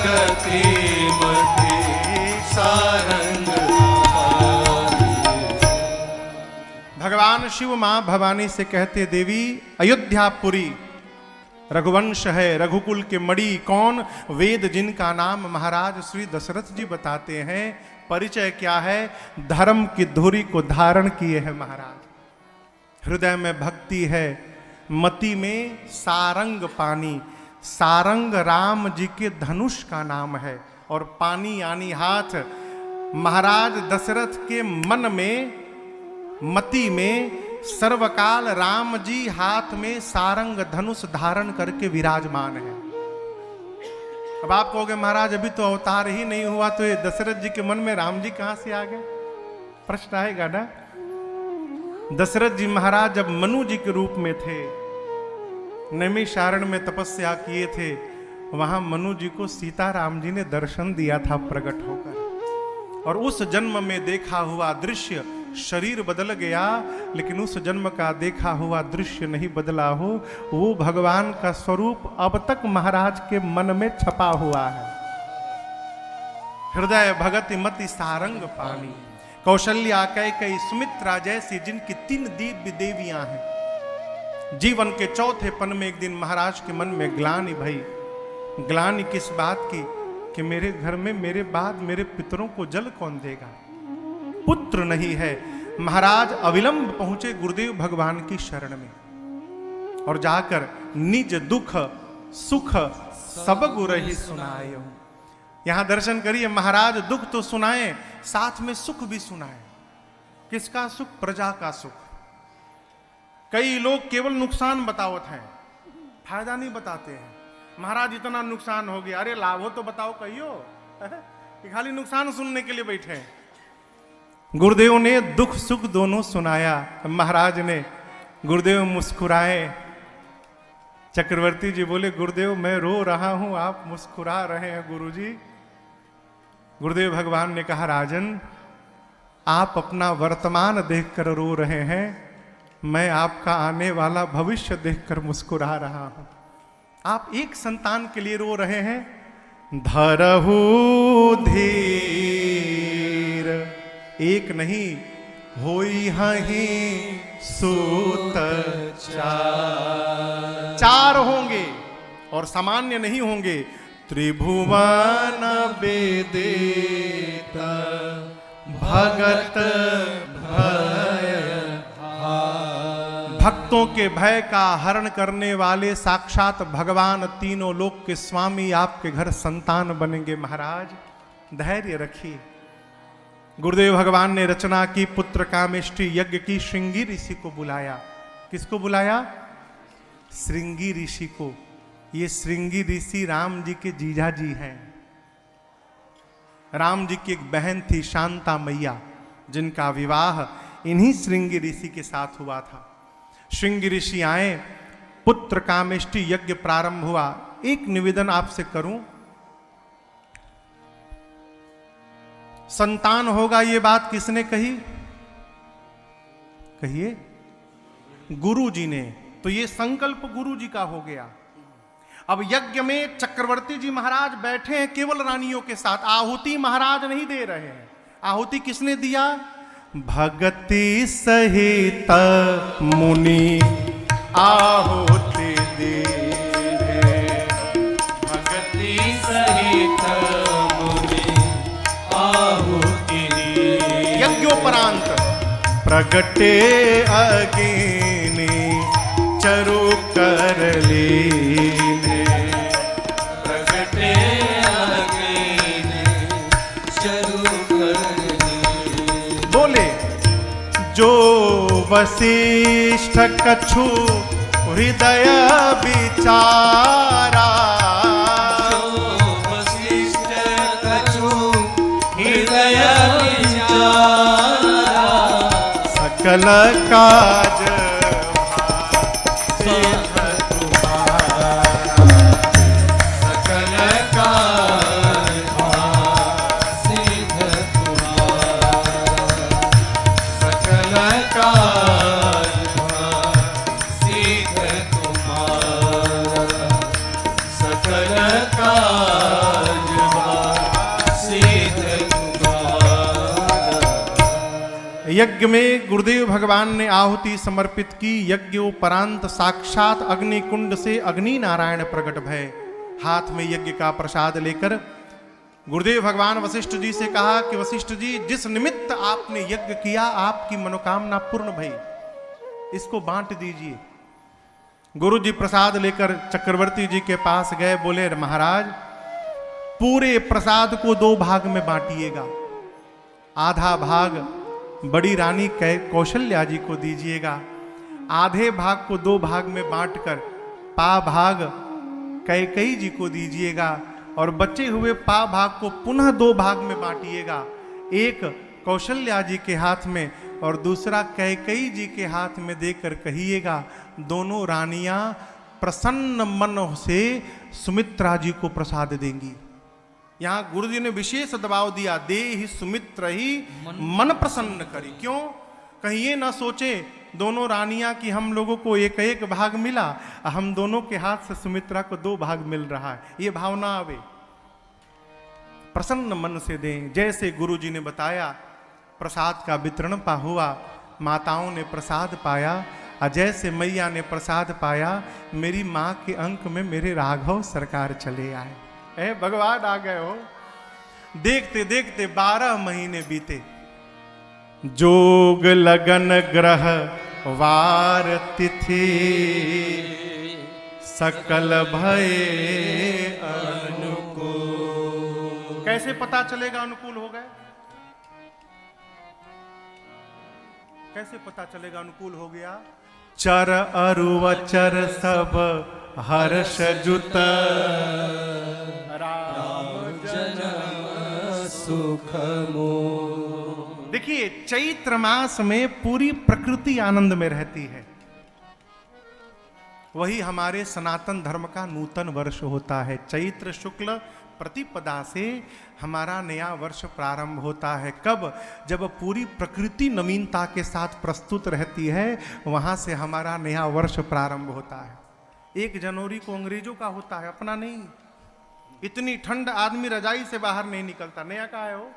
भगति मति सारंग। भगवान शिव मां भवानी से कहते, देवी अयोध्यापुरी रघुवंश है, रघुकुल के मणि कौन, वेद जिनका नाम महाराज श्री दशरथ जी बताते हैं। परिचय क्या है? धर्म की धुरी को धारण किए हैं महाराज। हृदय में भक्ति है, मति में सारंग पानी। सारंग राम जी के धनुष का नाम है और पानी यानी हाथ। महाराज दशरथ के मन में, मति में सर्वकाल राम जी हाथ में सारंग धनुष धारण करके विराजमान है। अब आप कहोगे महाराज अभी तो अवतार ही नहीं हुआ, तो ये दशरथ जी के मन में राम जी कहां से आ गए? प्रश्न आएगा ना। दशरथ जी महाराज जब मनु जी के रूप में थे, नैमिषारण्य में तपस्या किए थे, वहां मनु जी को सीताराम जी ने दर्शन दिया था प्रकट होकर। और उस जन्म में देखा हुआ दृश्य, शरीर बदल गया लेकिन उस जन्म का देखा हुआ दृश्य नहीं बदला हो, वो भगवान का स्वरूप अब तक महाराज के मन में छपा हुआ है। हृदय भगति मति सारंग पानी। कौशल्या कैकेयी सुमित्रा जैसी जिनकी 3 दिव्य देवियां हैं। जीवन के चौथे पन में एक दिन महाराज के मन में ग्लानि भई। ग्लानि किस बात की? कि मेरे घर में मेरे बाद मेरे पितरों को जल कौन देगा, पुत्र नहीं है। महाराज अविलंब पहुंचे गुरुदेव भगवान की शरण में और जाकर निज दुख सुख सब गुरहि सुनाए। यहां दर्शन करिए, महाराज दुख तो सुनाए, साथ में सुख भी सुनाए। किसका सुख? प्रजा का सुख। कई लोग केवल नुकसान बतावत हैं, फायदा नहीं बताते हैं। महाराज इतना नुकसान हो गया, अरे लाभ हो तो बताओ कहियो, कि खाली नुकसान सुनने के लिए बैठे हैं। गुरुदेव ने दुख सुख दोनों सुनाया। महाराज ने, गुरुदेव मुस्कुराए। चक्रवर्ती जी बोले, गुरुदेव मैं रो रहा हूं, आप मुस्कुरा रहे हैं गुरुजी। गुरुदेव भगवान ने कहा, राजन आप अपना वर्तमान देखकर रो रहे हैं, मैं आपका आने वाला भविष्य देखकर मुस्कुरा रहा हूं। आप एक संतान के लिए रो रहे हैं। धरहु धीर, एक नहीं होई हही सूत चार होंगे और सामान्य नहीं होंगे। त्रिभुवन वेदित भगत भय, भक्तों के भय का हरण करने वाले साक्षात भगवान, तीनों लोक के स्वामी आपके घर संतान बनेंगे। महाराज धैर्य रखिए। गुरुदेव भगवान ने रचना की, पुत्र कामेष्टि यज्ञ की, श्रृंगी ऋषि को बुलाया। किसको बुलाया? श्रृंगी ऋषि को। ये श्रृंगी ऋषि राम जी के जीजा जी हैं। राम जी की एक बहन थी शांता मैया, जिनका विवाह इन्हीं श्रृंगी ऋषि के साथ हुआ था। श्रृंगी ऋषि आए, पुत्र कामेष्टि यज्ञ प्रारंभ हुआ। एक निवेदन आपसे करूं, संतान होगा ये बात किसने कही? कहिए। गुरु जी ने। तो ये संकल्प गुरु जी का हो गया। अब यज्ञ में चक्रवर्ती जी महाराज बैठे हैं केवल रानियों के साथ, आहुति महाराज नहीं दे रहे हैं। आहुति किसने दिया? भगति सहित मुनि आहुति दे, भगति सहित मुनि आहुति दे। यज्ञोपरांत प्रगटे अग्नि चरु कर लीने, प्रगटे अग्नि चरु कर लीने। बोले जो वशिष्ठ कछु हृदय विचारा, जो वशिष्ठ कछु हृदय विचारा, सकल काज सकल काज यज्ञ में गुरुदेव भगवान ने आहुति समर्पित की। यज्ञोपरांत साक्षात अग्नि कुंड से अग्नि नारायण प्रकट भय। हाथ में यज्ञ का प्रसाद लेकर गुरुदेव भगवान वशिष्ठ जी से कहा कि वशिष्ठ जी, जिस निमित्त आपने यज्ञ किया आपकी मनोकामना पूर्ण भई, इसको बांट दीजिए। गुरु जी प्रसाद लेकर चक्रवर्ती जी के पास गए, बोले महाराज पूरे प्रसाद को 2 भाग में बांटिएगा। आधा भाग बड़ी रानी कौशल्या जी को दीजिएगा, आधे भाग को 2 भाग में बांटकर पा भाग कैकेयी जी को दीजिएगा और बचे हुए पा भाग को पुनः 2 भाग में बांटिएगा। एक कौशल्या जी के हाथ में और दूसरा कैकेयी जी के हाथ में देकर कहिएगा, दोनों रानियां प्रसन्न मन से सुमित्रा जी को प्रसाद देंगी। यहां गुरु जी ने विशेष दबाव दिया, दे ही सुमित्र ही मन प्रसन्न करी। क्यों? कहीं ये ना सोचे दोनों रानियां कि हम लोगों को एक एक भाग मिला, हम दोनों के हाथ से सुमित्रा को 2 भाग मिल रहा है, ये भावना आवे। प्रसन्न मन से दें। जैसे गुरु जी ने बताया प्रसाद का वितरण हुआ, माताओं ने प्रसाद पाया, और जैसे मैया ने प्रसाद पाया, मेरी माँ के अंक में मेरे राघव सरकार चले आए। भगवान आ गए हो। देखते देखते 12 महीने बीते। जोग लगन ग्रह वार तिथि सकल भय अनुकूल। कैसे पता चलेगा अनुकूल हो गए? कैसे पता चलेगा अनुकूल हो गया? चर अरुवचर सब हर्ष जुत राम जन्म सुख मोह। देखिए चैत्र मास में पूरी प्रकृति आनंद में रहती है। वही हमारे सनातन धर्म का नूतन वर्ष होता है। चैत्र शुक्ल प्रतिपदा से हमारा नया वर्ष प्रारंभ होता है। कब? जब पूरी प्रकृति नवीनता के साथ प्रस्तुत रहती है, वहां से हमारा नया वर्ष प्रारंभ होता है। 1 जनवरी को अंग्रेजों का होता है, अपना नहीं। इतनी ठंड आदमी रजाई से बाहर नहीं निकलता। नया का है वो।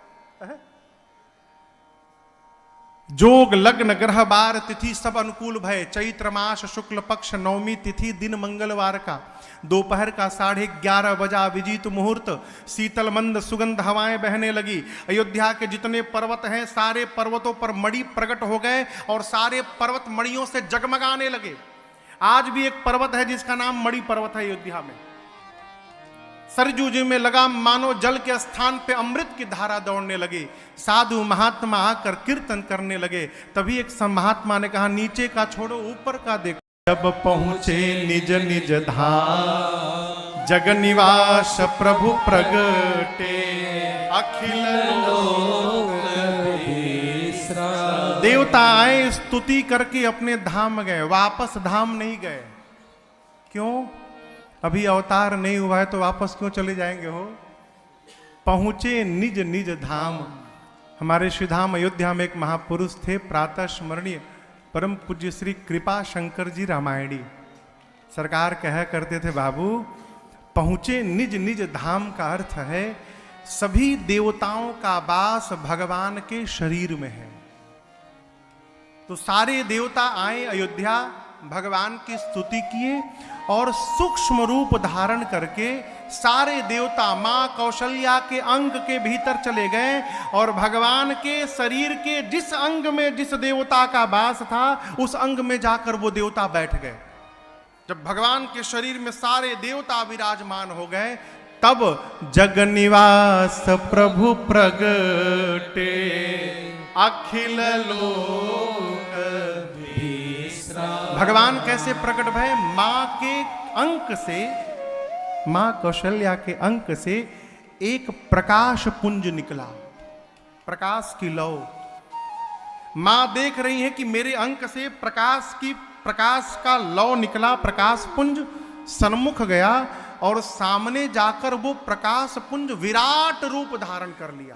जोग लग्न ग्रह बार तिथि सब अनुकूल भय। चैत्र मास शुक्ल पक्ष 9वीं तिथि दिन मंगलवार का दोपहर का 11:30 बजा विजीत मुहूर्त। शीतल मंद सुगंध हवाएं बहने लगी। अयोध्या के जितने पर्वत हैं सारे पर्वतों पर मणि प्रकट हो गए और सारे पर्वत मणियों से जगमगाने लगे। आज भी एक पर्वत है जिसका नाम मणि पर्वत है अयोध्या में। सरजू जी में लगा मानो जल के स्थान पे अमृत की धारा दौड़ने लगी। साधु महात्मा आकर कीर्तन करने लगे। तभी एक महात्मा ने कहा, नीचे का छोड़ो ऊपर का देखो। जब पहुंचे निज निज धाम जग निवास प्रभु प्रगटे अखिल लोक विश्राम। देवता आए स्तुति करके अपने धाम गए, वापस धाम नहीं गए। क्यों? अभी अवतार नहीं हुआ है तो वापस क्यों चले जाएंगे हो? पहुंचे निज निज धाम। हमारे श्रीधाम अयोध्या में एक महापुरुष थे, प्रातः स्मरणीय परम पूज्य श्री कृपा शंकर जी रामायणी। सरकार कहा करते थे, बाबू पहुंचे निज निज धाम का अर्थ है सभी देवताओं का वास भगवान के शरीर में है। तो सारे देवता आए अयोध्या, भगवान की स्तुति किए और सूक्ष्म रूप धारण करके सारे देवता मां कौशल्या के अंग के भीतर चले गए और भगवान के शरीर के जिस अंग में जिस देवता का वास था उस अंग में जाकर वो देवता बैठ गए। जब भगवान के शरीर में सारे देवता विराजमान हो गए तब जग निवास प्रभु प्रगटे अखिल लोक विश्राम। भगवान कैसे प्रकट भय? मां के अंक से, मां कौशल्या के अंक से एक प्रकाश पुंज निकला, प्रकाश की लौ। मां देख रही है कि मेरे अंक से प्रकाश का लौ निकला, प्रकाश पुंज सन्मुख गया और सामने जाकर वो प्रकाश पुंज विराट रूप धारण कर लिया।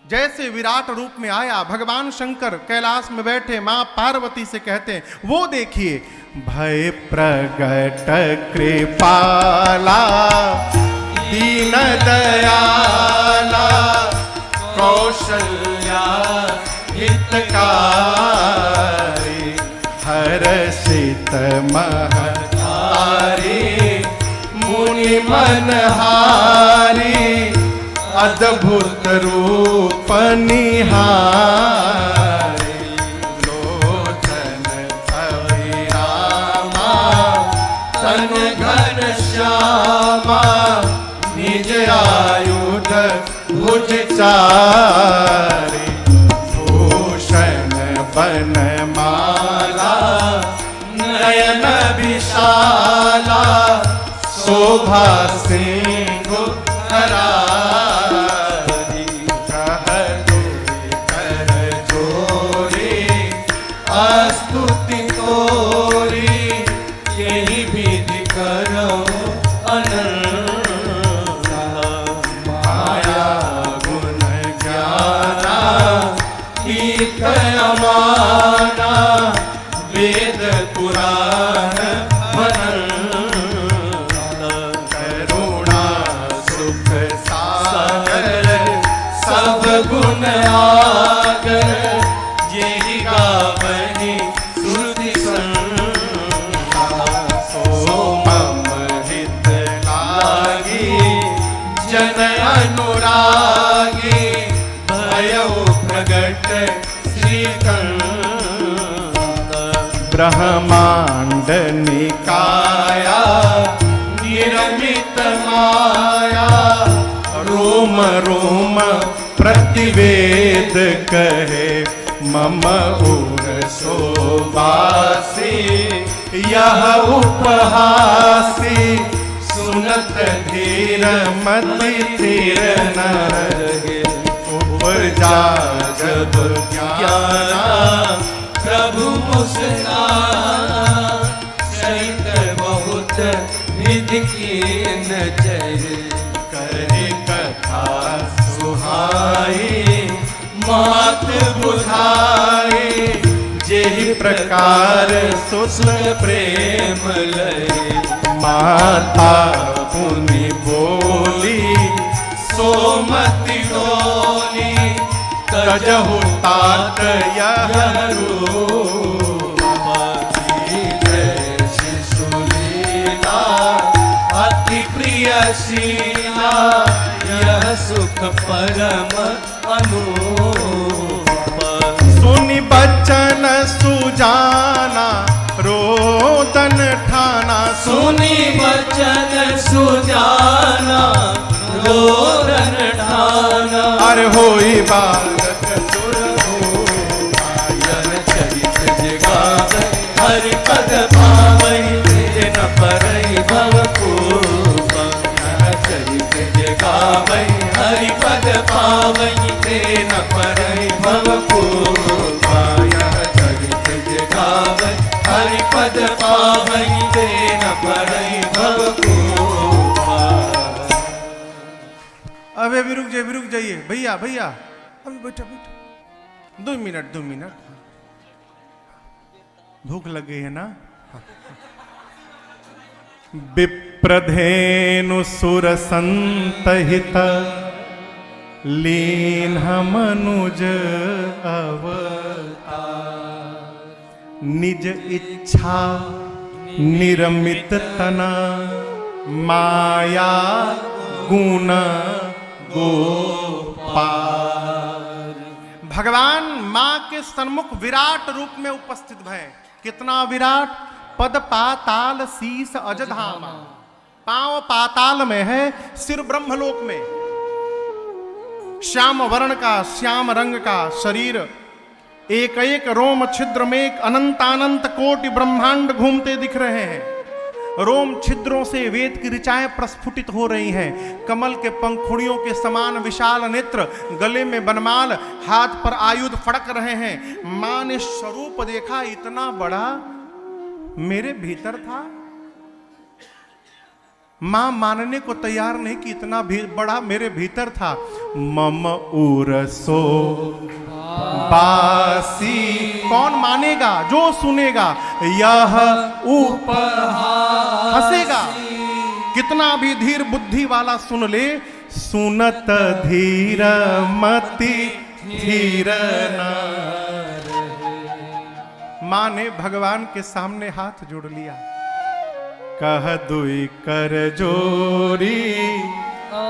जैसे विराट रूप में आया, भगवान शंकर कैलाश में बैठे मां पार्वती से कहते हैं, वो देखिए भय प्रगट कृपाला दीन दयाला कौशल्या हितकारी हर्षित महतारी मुनि मनहारी अद्भुत रूप निहारी लोचन अभिरामा तन घन श्यामा निज आयुध भुज चारी भूषण बनमाला नयन विशाला शोभा सिंधु धरारी कह दूरी कर जोरी स्तुति तोरी यही विधि करो अनंत माया गुण ज्ञाना ईक अमाना वेद पुराण करुणा सुख सागर सब गुण आगर यही गावहि श्रुति सो मम हित लागी जन अनुरागी भयउ प्रगट श्रीकंठ ब्रह्मांड निकाया निरमित माया रोम रोम प्रतिवेद कहे मम उर शोभासी यह उपहासी सुनत धीर मति धीर न रहे उपजा जब ज्ञाना प्रभु मुस्काना सहित बहुत विधि कीन जय करे कथा सुहाई मात बुझाई जेहि प्रकार सुख प्रेम लय माता पुनि बोली सोमति डोली तजहु तात यह रूप शिशुलीला अति प्रिय शीला यह सुख परम अनूप सुनि बचन सुजाना रोदन ठाना सुनी बचन सुजाना रोदन ठाना अरे होई बालक आयन चरित जगावे हरि पद पावई न परई भव पूर्व चरित जगावे हरि पद पावई न परई भव पूर्व चरित जगावे हरि पद पावई न परई भव पूर्व। अबे भी रुक जाइए भैया भैया अभी बैठा 2 मिनट भूख लग गई है ना। विप्रधेनु सुर संतहित लीन मनुज अवतार निज इच्छा निरमित तना माया गुण गोपाल। भगवान मां के सन्मुख विराट रूप में उपस्थित भय। कितना विराट? पद पाताल शीस अजधामा। पांव पाताल में है, सिर ब्रह्मलोक में। श्याम वर्ण का, श्याम रंग का शरीर, एक एक रोम छिद्र में एक अनंतानंत कोटि ब्रह्मांड घूमते दिख रहे हैं। रोम छिद्रों से वेद की ऋचाएं प्रस्फुटित हो रही हैं। कमल के पंखुड़ियों के समान विशाल नेत्र, गले में बनमाल, हाथ पर आयुध फड़क रहे हैं। मां ने स्वरूप देखा, इतना बड़ा मेरे भीतर था। मां मानने को तैयार नहीं कि इतना बड़ा मेरे भीतर था। मम उरसो बासी। कौन मानेगा? जो सुनेगा। यह उपहास हंसेगा। कितना भी धीर बुद्धि वाला सुन ले। सुनत धीर मति धीर न मां ने भगवान के सामने हाथ जोड़ लिया। कह दुई कर जोरी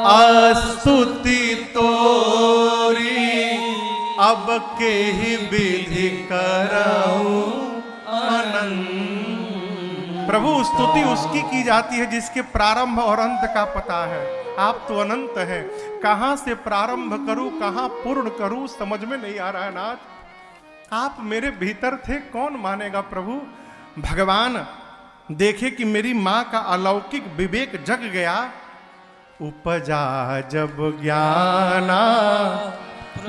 आस्तुति तोरी, अब के ही विधि कराऊं अनंत। प्रभु स्तुति उसकी की जाती है जिसके प्रारंभ और अंत का पता है। आप तो अनंत हैं, कहां से प्रारंभ करूं कहां पूर्ण करूं समझ में नहीं आ रहा है नाथ। आप मेरे भीतर थे, कौन मानेगा प्रभु। भगवान देखे कि मेरी मां का अलौकिक विवेक जग गया। उपजा जब ज्ञाना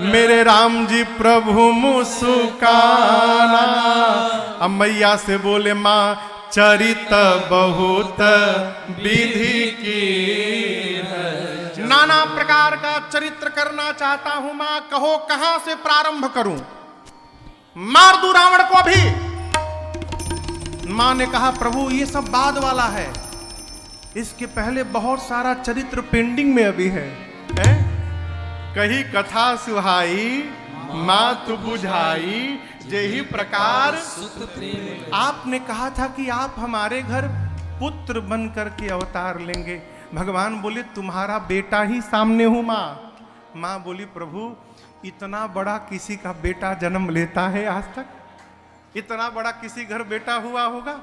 मेरे राम जी प्रभु मुस्काना। अब मैया से बोले मां चरित बहुत विधि की, नाना प्रकार का चरित्र करना चाहता हूं मां, कहो कहां से प्रारंभ करूं, मार दूं रावण को भी। मां ने कहा प्रभु ये सब बाद वाला है, इसके पहले बहुत सारा चरित्र पेंडिंग में अभी है? कही कथा सुहाई मां तू बुझाई, जेही प्रकार आपने कहा था कि आप हमारे घर पुत्र बन करके अवतार लेंगे। भगवान बोले तुम्हारा बेटा ही सामने हूं मां। मां बोली प्रभु इतना बड़ा किसी का बेटा जन्म लेता है आज तक? इतना बड़ा किसी घर बेटा हुआ होगा?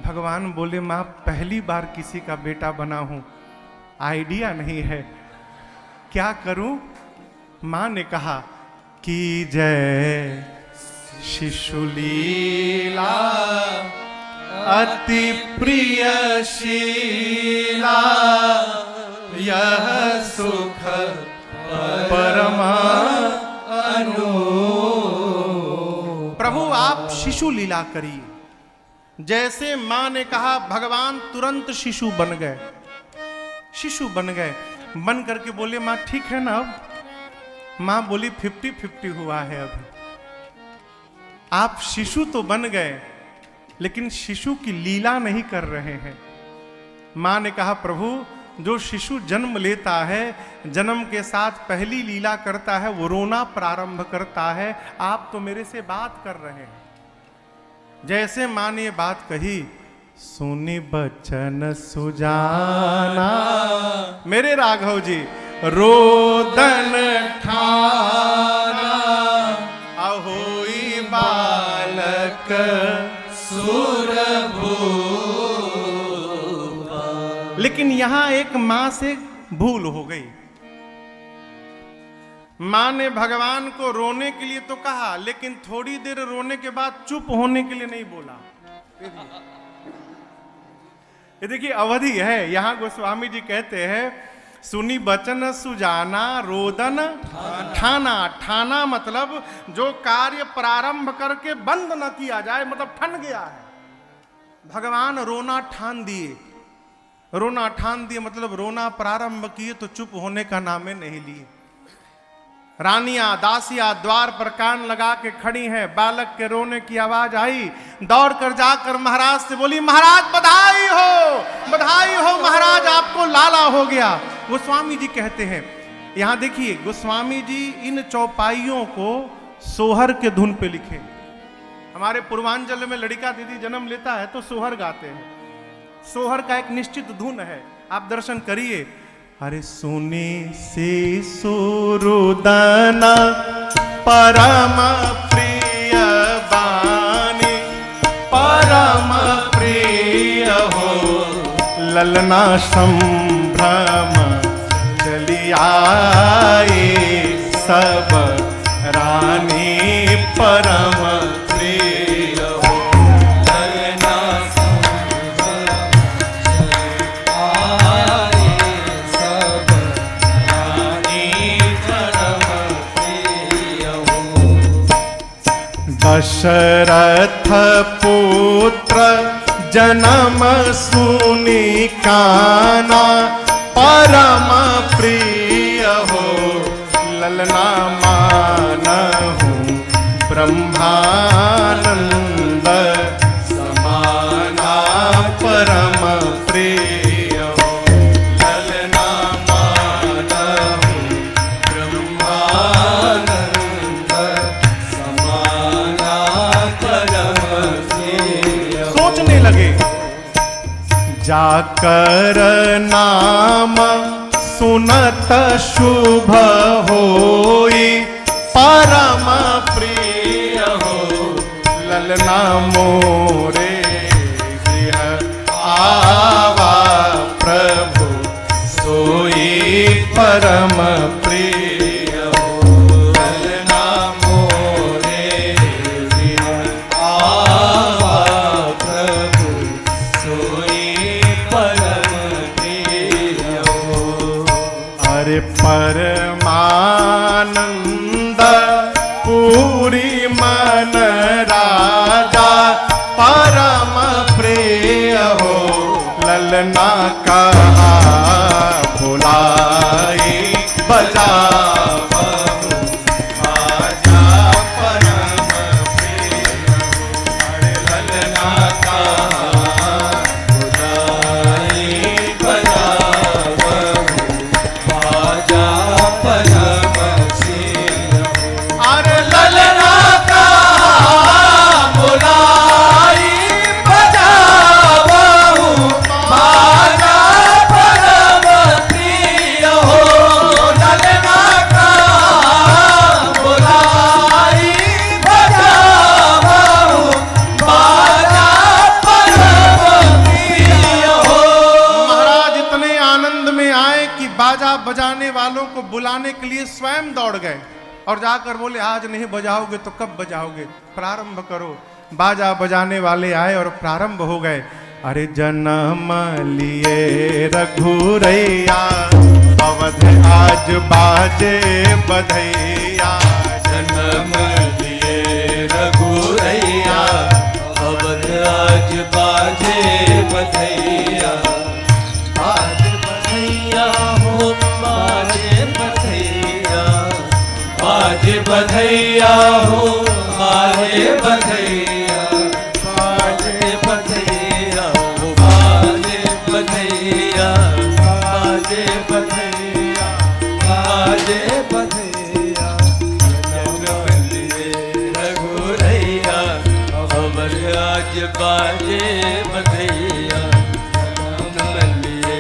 भगवान बोले मां पहली बार किसी का बेटा बना हूं, आइडिया नहीं है, क्या करूं? मां ने कहा कि जय शिशुलीला अति प्रिय शीला, यह सुख परमा अनु। प्रभु आप शिशु लीला करिए। जैसे मां ने कहा भगवान तुरंत शिशु बन गए। शिशु बन गए, बन करके बोले मां ठीक है ना अब? मां बोली 50-50 हुआ है अभी। आप शिशु तो बन गए लेकिन शिशु की लीला नहीं कर रहे हैं। मां ने कहा प्रभु जो शिशु जन्म लेता है, जन्म के साथ पहली लीला करता है, वो रोना प्रारंभ करता है। आप तो मेरे से बात कर रहे हैं। जैसे मां ने ये बात कही, सुनी बचन सुजाना मेरे राघव जी रोदन ठाना, अहोई बालक सुरभू। लेकिन यहां एक मां से भूल हो गई। मां ने भगवान को रोने के लिए तो कहा, लेकिन थोड़ी देर रोने के बाद चुप होने के लिए नहीं बोला। ये देखिए अवधि है। यहां गोस्वामी जी कहते हैं सुनी बचन सुजाना रोदन ठाना। ठाना मतलब जो कार्य प्रारंभ करके बंद न किया जाए, मतलब ठन गया है। भगवान रोना ठान दिए। रोना ठान दिए मतलब रोना प्रारंभ किए तो चुप होने का नामे नहीं लिए। रानियां दासियां द्वार पर कान लगा के खड़ी हैं। बालक के रोने की आवाज आई, दौड़ कर जाकर महाराज से बोली महाराज बधाई हो महाराज, आपको लाला हो गया। गोस्वामी जी कहते हैं, यहां देखिए गोस्वामी जी इन चौपाइयों को सोहर के धुन पे लिखे। हमारे पूर्वांचल में लड़का दीदी जन्म लेता है तो सोहर गाते हैं। सोहर का एक निश्चित धुन है, आप दर्शन करिए। अरे सुनी से सुरुदन परम प्रिय बानी, परम प्रिय हो ललना संभ्रम चली आए सब रानी परम प्रिय हो ललना दशरथ पुत्र जन्म सुनी काना, परम प्रिय हो ललना मानहु ब्रह्मानंद समाना, परम प्रिय हो ललना मानहु ब्रह्मानंद समाना, परम जाकर नाम सुनत शुभ होई, परम प्रिय हो ललना मोरे गृह आवा, प्रभु सोई परम प्रिय हो ललना मोरे गृह आवा, प्रभु सोई परम प्रिय हो। अरे परमानंद पूरी मन राजा, परम प्रिय हो ललना कहा भुलाई, बजा बाजा परम प्रिय हो। अरे ललना कहा भुलाई, बजा बाजा परम प्रिय हो। अरे ललना बजाने वालों को बुलाने के लिए स्वयं दौड़ गए और जाकर बोले आज नहीं बजाओगे तो कब बजाओगे, प्रारंभ करो। बाजा बजाने वाले आए और प्रारंभ हो गए। अरे जन्म लिए रघुरैया, अवध आज बाजे बधैया। जन्म लिए रघुरैया, अवध आज बाजे बधैया। आज बधैया हो बाजे बधैया, बाजे बधैया हो बाजे बधैया, बाजे बधैया हो बाजे बधैया, बाजे बधैया, बाजे बधैया। जन्म लिए रघुरैया, अवध आज बाजे बधैया। जन्म लिए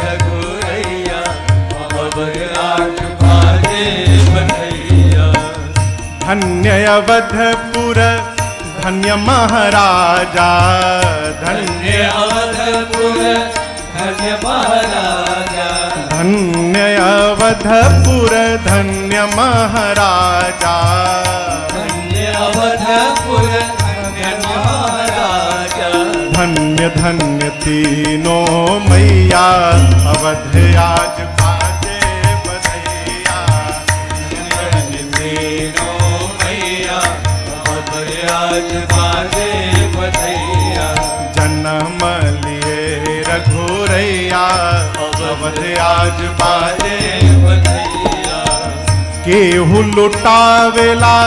रघुरैया, अवध आज बाजे बधैया। धन्य अवधपुर धन्य महाराजा, धन्य अवधपुर धन्य महाराजा, धन्य अवधपुर धन्य महाराजा। धन्य अवधपुर धन्य महाराजा। धन्य धन्य तीनों मैया, अवध आज बाजे बधैया। धन्य तीनों मैया, अवध आज बाजे बधैया। जन्म लिए रघुरैया, अवध आज बाजे बधैया। केहू लुटावेला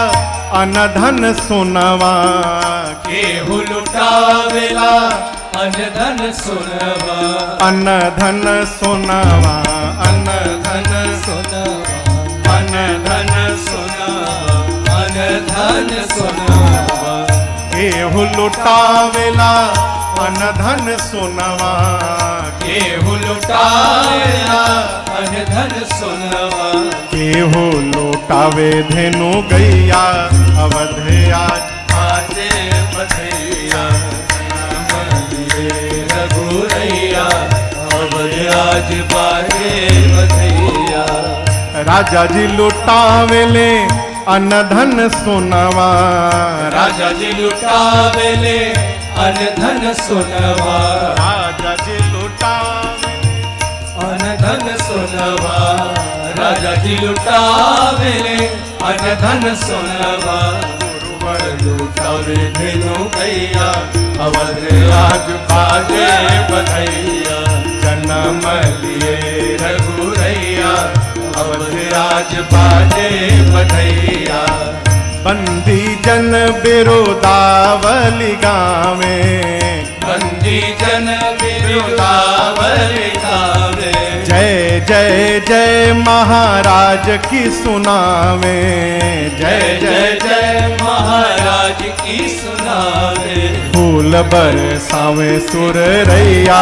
अनधन सोनवा, केहू लुटावेला अनधन सोनवा। अनधन सोनवा, अनधन सोनवा, अनधन सोनवा, अनधन सोनवा। केहू लुटावेला अनधन सोनवा, केहू लुटावेला अनधन सोनवा। केहू लुटावे धेनु गैया, अवध आज बाजे बधैया। जन्म लिए रघुरैया, अवध आज बाजे बधैया। राजा जी लुटावेले अनधन सोनवा, राजा जी लुटावेले अनधन सोनवा। राजा जी लुटावेले अनधन सोनवा। राजा जी लुटावेले अनधन सोनवा। गुरुवर लुटावे धेनु गैया, अवध आज बाजे बधैया। जन्म लिए रघुरैया, अवध आज बाजे बधैया। बंदी जन बिरोदावली गावे, बंदी जन बिरुदावली गावे। जय जय जय महाराज की सुनावे, जय जय जय महाराज की सुनावे। फूल बरसावे सुर रैया,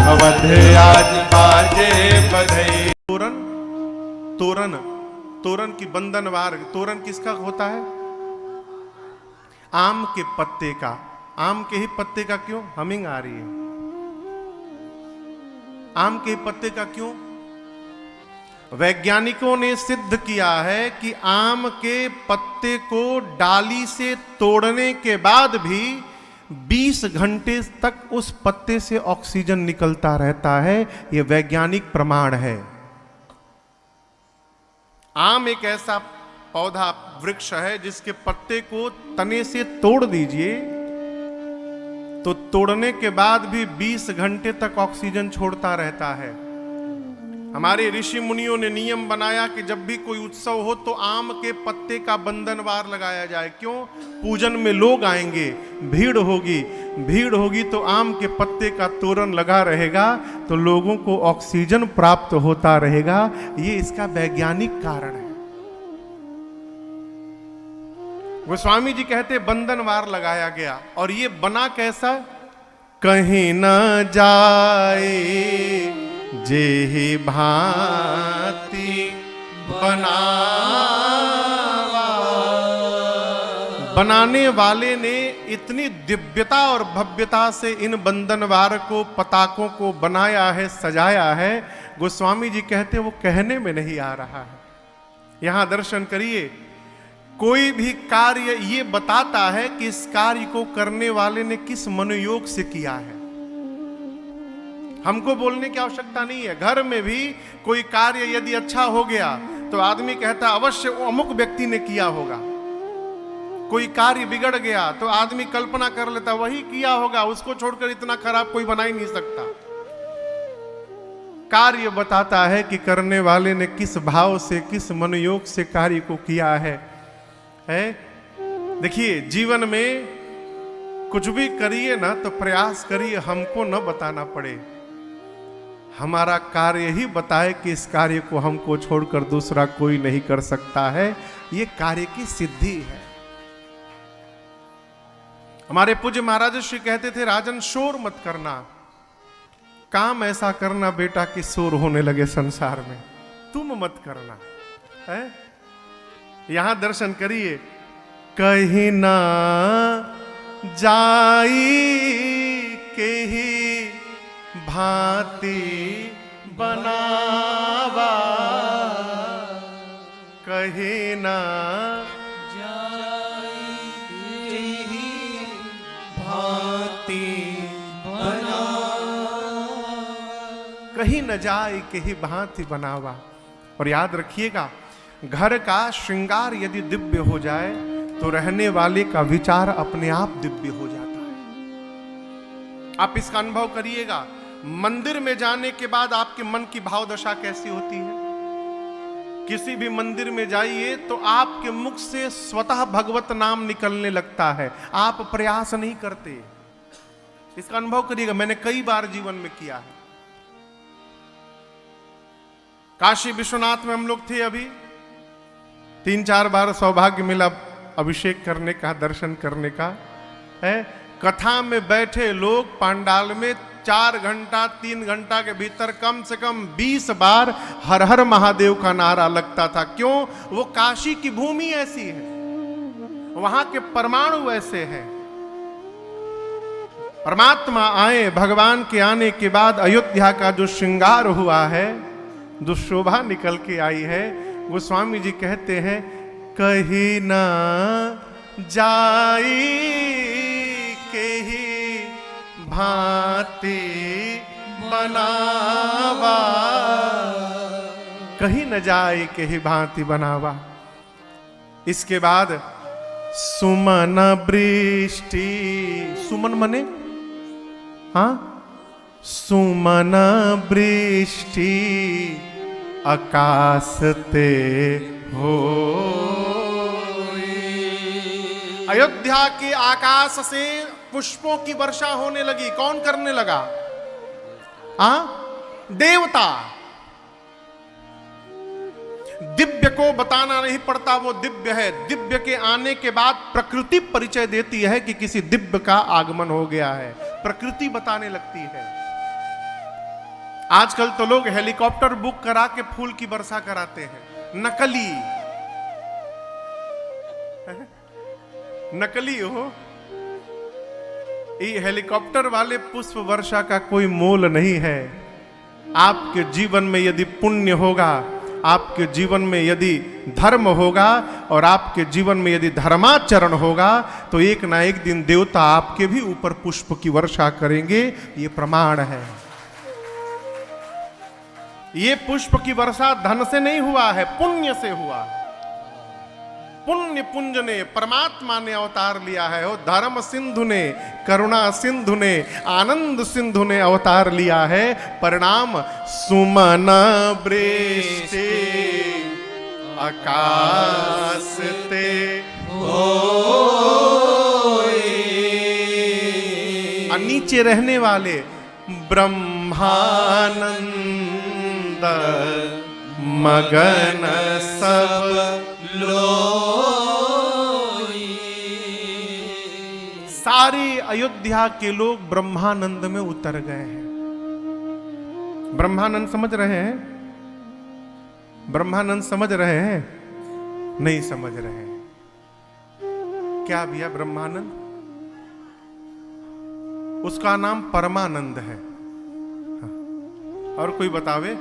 अवध आज बाजे बधैया। तोरण तोरण तोरण की बंधनवार, तोरण किसका होता है? आम के पत्ते का। आम के ही पत्ते का क्यों? हमिंग आ रही है। आम के पत्ते का क्यों? वैज्ञानिकों ने सिद्ध किया है कि आम के पत्ते को डाली से तोड़ने के बाद भी 20 घंटे तक उस पत्ते से ऑक्सीजन निकलता रहता है। यह वैज्ञानिक प्रमाण है। आम एक ऐसा पौधा वृक्ष है जिसके पत्ते को तने से तोड़ दीजिए तो तोड़ने के बाद भी 20 घंटे तक ऑक्सीजन छोड़ता रहता है। हमारे ऋषि मुनियों ने नियम बनाया कि जब भी कोई उत्सव हो तो आम के पत्ते का बंधनवार लगाया जाए। क्यों? पूजन में लोग आएंगे, भीड़ होगी तो आम के पत्ते का तोरण लगा रहेगा तो लोगों को ऑक्सीजन प्राप्त होता रहेगा। ये इसका वैज्ञानिक कारण है। गोस्वामी जी कहते बंधनवार लगाया गया। और ये बना कैसा? कहीं न जाए जेहि भांति बनावा। बनाने वाले ने इतनी दिव्यता और भव्यता से इन बंधनवार को, पताकों को बनाया है, सजाया है। गोस्वामी जी कहते वो कहने में नहीं आ रहा है। यहां दर्शन करिए, कोई भी कार्य ये बताता है कि इस कार्य को करने वाले ने किस मनोयोग से किया है। हमको बोलने की आवश्यकता नहीं है। घर में भी कोई कार्य यदि अच्छा हो गया तो आदमी कहता अवश्य वो अमुक व्यक्ति ने किया होगा। कोई कार्य बिगड़ गया तो आदमी कल्पना कर लेता वही किया होगा, उसको छोड़कर इतना खराब कोई बना ही नहीं सकता। कार्य बताता है कि करने वाले ने किस भाव से, किस मनोयोग से कार्य को किया है। देखिए, जीवन में कुछ भी करिए ना तो प्रयास करिए हमको न बताना पड़े, हमारा कार्य ही बताए कि इस कार्य को हमको छोड़कर दूसरा कोई नहीं कर सकता है। ये कार्य की सिद्धि है। हमारे पूज्य महाराज श्री कहते थे, राजन शोर मत करना, काम ऐसा करना बेटा कि शोर होने लगे संसार में, तुम मत करना है। यहां दर्शन करिए, कहीं ना जाई के ही भांति बनावा, कहीं ना जाई के ही भांति बनावा, कहीं न जाए के ही भांति बनावा। और याद रखिएगा, घर का श्रृंगार यदि दिव्य हो जाए तो रहने वाले का विचार अपने आप दिव्य हो जाता है। आप इसका अनुभव करिएगा। मंदिर में जाने के बाद आपके मन की भाव दशा कैसी होती है। किसी भी मंदिर में जाइए तो आपके मुख से स्वतः भगवत नाम निकलने लगता है, आप प्रयास नहीं करते। इसका अनुभव करिएगा, मैंने कई बार जीवन में किया है। काशी विश्वनाथ में हम लोग थे, अभी 3-4 बार सौभाग्य मिला अभिषेक करने का, दर्शन करने का है। कथा में बैठे लोग पांडाल में 4 घंटा 3 घंटा के भीतर कम से कम 20 बार हर हर महादेव का नारा लगता था। क्यों? वो काशी की भूमि ऐसी है, वहां के परमाणु ऐसे हैं। परमात्मा आए, भगवान के आने के बाद अयोध्या का जो श्रृंगार हुआ है, जो शोभा निकल के आई है, गोस्वामी जी कहते हैं, कहीं ना जाई के ही भांति बनावा, कहीं न जाए के ही भांति बनावा। इसके बाद सुमन वृष्टि, सुमन मने हाँ, सुमन वृष्टि आकाश ते हो। अयोध्या के आकाश से पुष्पों की वर्षा होने लगी। कौन करने लगा? देवता। दिव्य को बताना नहीं पड़ता, वो दिव्य है। दिव्य के आने के बाद प्रकृति परिचय देती है कि किसी दिव्य का आगमन हो गया है, प्रकृति बताने लगती है। आजकल तो लोग हेलीकॉप्टर बुक करा के फूल की वर्षा कराते हैं। नकली नकली हो। ये हेलीकॉप्टर वाले पुष्प वर्षा का कोई मोल नहीं है। आपके जीवन में यदि पुण्य होगा, आपके जीवन में यदि धर्म होगा और आपके जीवन में यदि धर्माचरण होगा, तो एक ना एक दिन देवता आपके भी ऊपर पुष्प की वर्षा करेंगे। ये प्रमाण है। ये पुष्प की वर्षा धन से नहीं हुआ है, पुण्य से हुआ। पुण्य पुंज ने, परमात्मा ने अवतार लिया है। धर्म सिंधु ने, करुणा सिंधु ने, आनंद सिंधु ने अवतार लिया है। परिणाम सुमन वृष्टि आकाश ते और नीचे रहने वाले ब्रह्मानंद मगन सब सारी अयोध्या के लोग ब्रह्मानंद में उतर गए हैं। ब्रह्मानंद समझ रहे हैं? ब्रह्मानंद समझ रहे हैं? नहीं समझ रहे हैं। क्या भैया ब्रह्मानंद? उसका नाम परमानंद है। और कोई बतावे?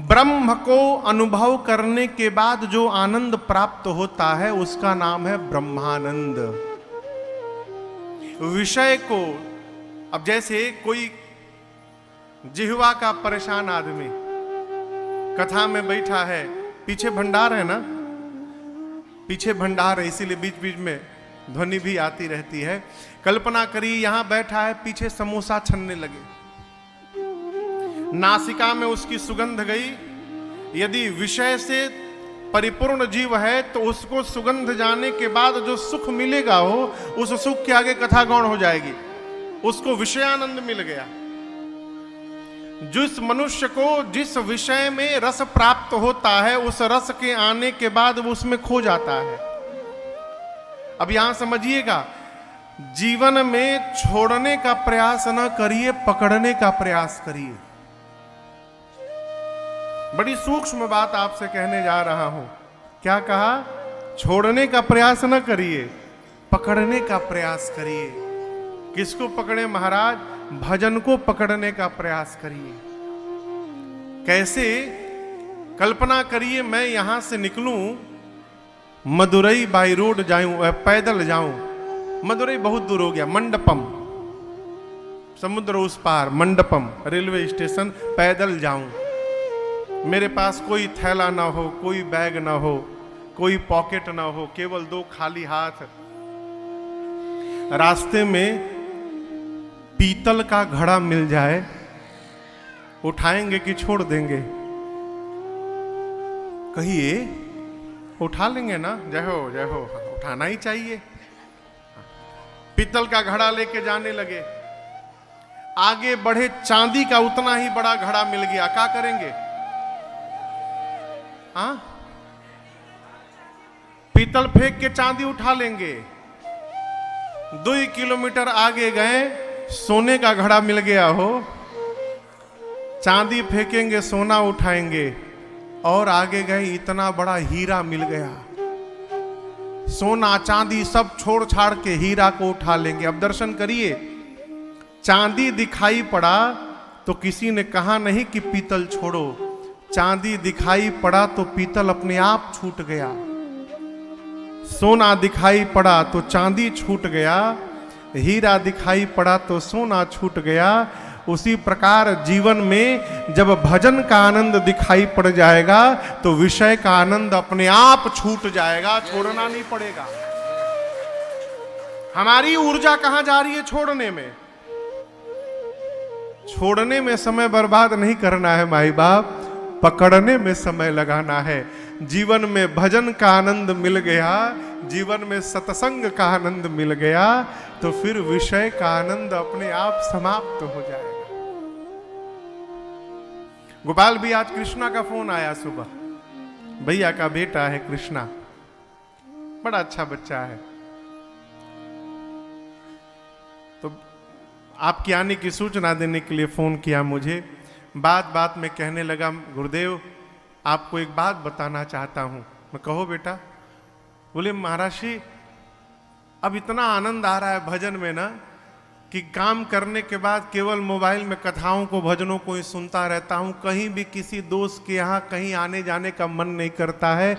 ब्रह्म को अनुभव करने के बाद जो आनंद प्राप्त होता है उसका नाम है ब्रह्मानंद। विषय को, अब जैसे कोई जिह्वा का परेशान आदमी कथा में बैठा है, पीछे भंडार है ना, पीछे भंडार है, इसीलिए बीच बीच में ध्वनि भी आती रहती है। कल्पना करिए यहां बैठा है, पीछे समोसा छनने लगे, नासिका में उसकी सुगंध गई। यदि विषय से परिपूर्ण जीव है तो उसको सुगंध जाने के बाद जो सुख मिलेगा हो, उस सुख के आगे कथा गौण हो जाएगी। उसको विषयानंद मिल गया। जिस मनुष्य को जिस विषय में रस प्राप्त होता है, उस रस के आने के बाद वो उसमें खो जाता है। अब यहां समझिएगा, जीवन में छोड़ने का प्रयास न करिए, पकड़ने का प्रयास करिए। बड़ी सूक्ष्म बात आपसे कहने जा रहा हूं। क्या कहा? छोड़ने का प्रयास न करिए, पकड़ने का प्रयास करिए। किसको पकड़े महाराज? भजन को पकड़ने का प्रयास करिए। कैसे? कल्पना करिए मैं यहां से निकलूं, मदुरई बाई रोड जाऊं, पैदल जाऊं। मदुरई बहुत दूर हो गया, मंडपम समुद्र उस पार, मंडपम रेलवे स्टेशन, पैदल जाऊं। मेरे पास कोई थैला ना हो, कोई बैग ना हो, कोई पॉकेट ना हो, केवल 2 खाली हाथ। रास्ते में पीतल का घड़ा मिल जाए, उठाएंगे कि छोड़ देंगे? कहिए, उठा लेंगे ना? जय हो जय हो, उठाना ही चाहिए। पीतल का घड़ा लेके जाने लगे, आगे बढ़े, चांदी का उतना ही बड़ा घड़ा मिल गया, क्या करेंगे? हाँ, पीतल फेंक के चांदी उठा लेंगे। 2 किलोमीटर आगे गए, सोने का घड़ा मिल गया हो, चांदी फेंकेंगे, सोना उठाएंगे। और आगे गए, इतना बड़ा हीरा मिल गया, सोना चांदी सब छोड़ छाड़ के हीरा को उठा लेंगे। अब दर्शन करिए, चांदी दिखाई पड़ा तो किसी ने कहा नहीं कि पीतल छोड़ो, चांदी दिखाई पड़ा तो पीतल अपने आप छूट गया। सोना दिखाई पड़ा तो चांदी छूट गया, हीरा दिखाई पड़ा तो सोना छूट गया। उसी प्रकार जीवन में जब भजन का आनंद दिखाई पड़ जाएगा तो विषय का आनंद अपने आप छूट जाएगा, छोड़ना नहीं पड़ेगा। हमारी ऊर्जा कहां जा रही है? छोड़ने में। छोड़ने में समय बर्बाद नहीं करना है माई बाप, पकड़ने में समय लगाना है। जीवन में भजन का आनंद मिल गया, जीवन में सत्संग का आनंद मिल गया, तो फिर विषय का आनंद अपने आप समाप्त हो जाएगा। गोपाल भी आज कृष्णा का फोन आया सुबह, भैया का बेटा है कृष्णा, बड़ा अच्छा बच्चा है। तो आपकी आने की सूचना देने के लिए फोन किया मुझे। बात बात में कहने लगा, गुरुदेव आपको एक बात बताना चाहता हूं। मैं कहो बेटा। बोले महाराज जी अब इतना आनंद आ रहा है भजन में ना, कि काम करने के बाद केवल मोबाइल में कथाओं को, भजनों को ही सुनता रहता हूं। कहीं भी किसी दोस्त के यहाँ कहीं आने जाने का मन नहीं करता है।